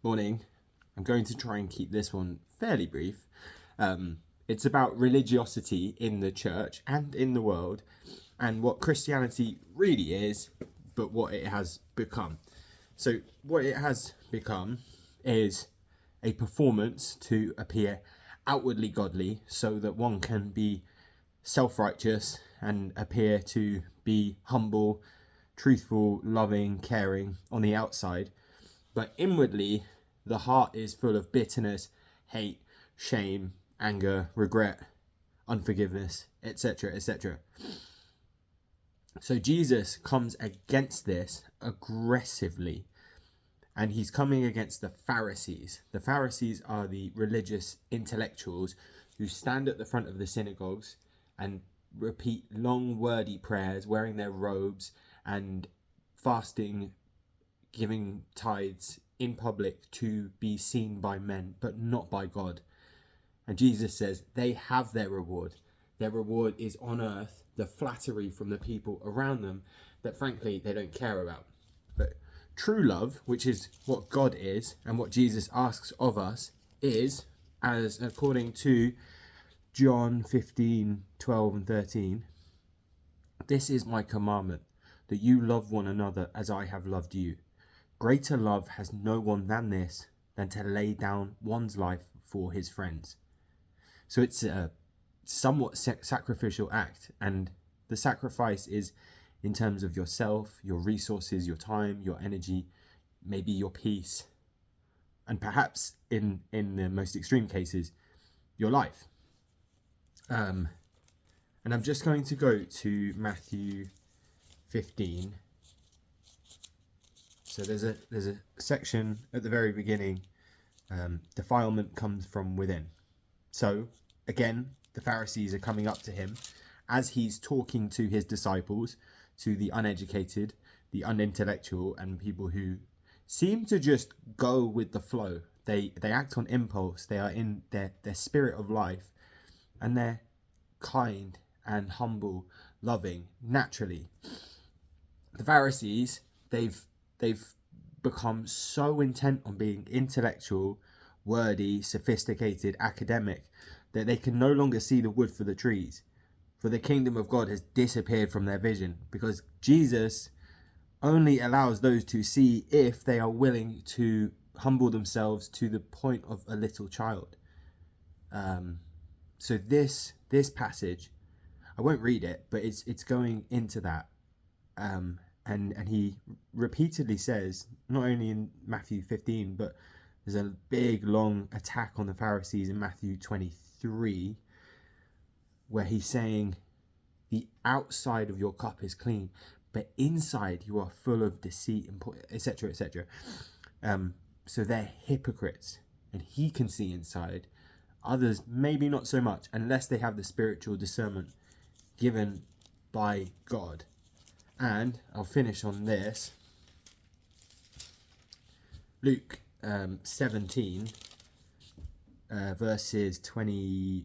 Morning. I'm going to try and keep this one fairly brief. It's about religiosity in the church and in the world, and what Christianity really is, but what it has become. So, what it has become is a performance to appear outwardly godly so that one can be self-righteous and appear to be humble, truthful, loving, caring on the outside, but inwardly the heart is full of bitterness, hate, shame, anger, regret, unforgiveness, etc., etc. So Jesus comes against this aggressively, and he's coming against the Pharisees. The Pharisees are the religious intellectuals who stand at the front of the synagogues and repeat long wordy prayers, wearing their robes and fasting, giving tithes in public to be seen by men, but not by God. And Jesus says they have their reward. Their reward is on earth, the flattery from the people around them that frankly they don't care about. But true love, which is what God is and what Jesus asks of us, is, as according to John 15:12 and 13, this is my commandment, that you love one another as I have loved you. Greater love has no one than this, than to lay down one's life for his friends. So it's a somewhat sacrificial act, and the sacrifice is in terms of yourself, your resources, your time, your energy, maybe your peace, and perhaps in the most extreme cases, your life. And I'm just going to go to Matthew 15. So there's a section at the very beginning. Defilement comes from within. So again, the Pharisees are coming up to him as he's talking to his disciples, to the uneducated, the unintellectual, and people who seem to just go with the flow. They act on impulse. They are in their spirit of life, and they're kind and humble, loving, naturally. The Pharisees, they've become so intent on being intellectual, wordy, sophisticated, academic, that they can no longer see the wood for the trees. For the kingdom of God has disappeared from their vision, because Jesus only allows those to see if they are willing to humble themselves to the point of a little child. So this passage, I won't read it, but it's going into that. And he repeatedly says, not only in Matthew 15, but there's a big, long attack on the Pharisees in Matthew 23, where he's saying, the outside of your cup is clean, but inside you are full of deceit, etc., etc. So they're hypocrites, and he can see inside. Others, maybe not so much, unless they have the spiritual discernment given by God. And I'll finish on this. Luke 17, verses 20.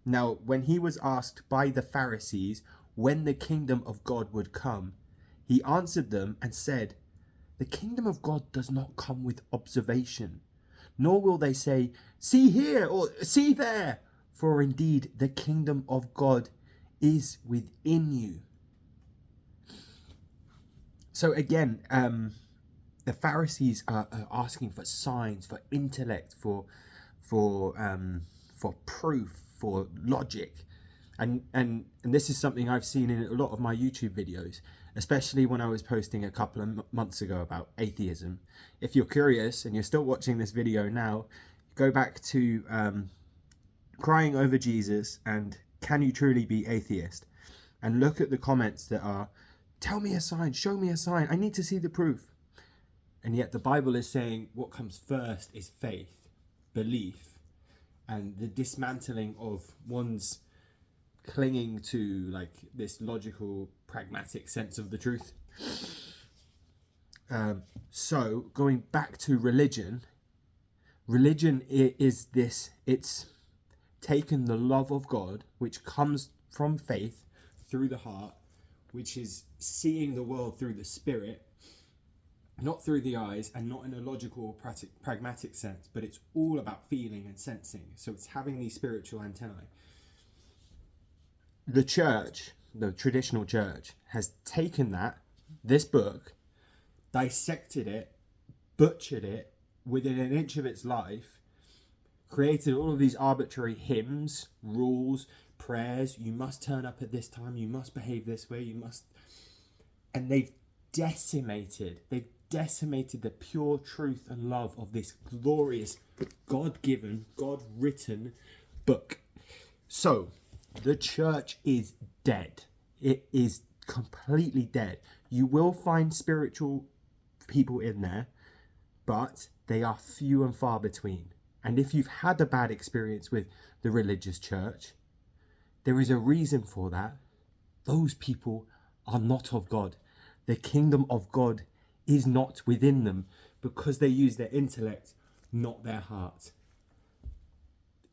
Now, when he was asked by the Pharisees when the kingdom of God would come, he answered them and said, the kingdom of God does not come with observation, nor will they say, see here or see there, for indeed the kingdom of God is within you. So again, the Pharisees are asking for signs, for intellect, for proof, for logic, and this is something I've seen in a lot of my YouTube videos, especially when I was posting a couple of months ago about atheism. If you're curious and you're still watching this video now, go back to crying over Jesus and can you truly be atheist, and look at the comments that are, tell me a sign, show me a sign, I need to see the proof. And yet the Bible is saying what comes first is faith, belief, and the dismantling of one's clinging to like this logical, pragmatic sense of the truth. So going back to religion is this, it's taken the love of God, which comes from faith through the heart, which is seeing the world through the spirit, not through the eyes and not in a logical or pragmatic sense, but it's all about feeling and sensing. So it's having these spiritual antennae. The church, the traditional church, has taken this book, dissected it, butchered it within an inch of its life, created all of these arbitrary hymns, rules, prayers. You must turn up at this time, you must behave this way, you must. And they've decimated the pure truth and love of this glorious, God-given, God-written book. So, the church is dead. It is completely dead. You will find spiritual people in there, but they are few and far between. And if you've had a bad experience with the religious church, there is a reason for that. Those people are not of God. The kingdom of God is not within them because they use their intellect, not their heart.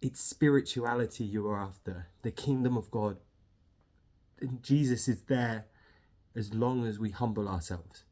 It's spirituality you are after, the kingdom of God. And Jesus is there as long as we humble ourselves.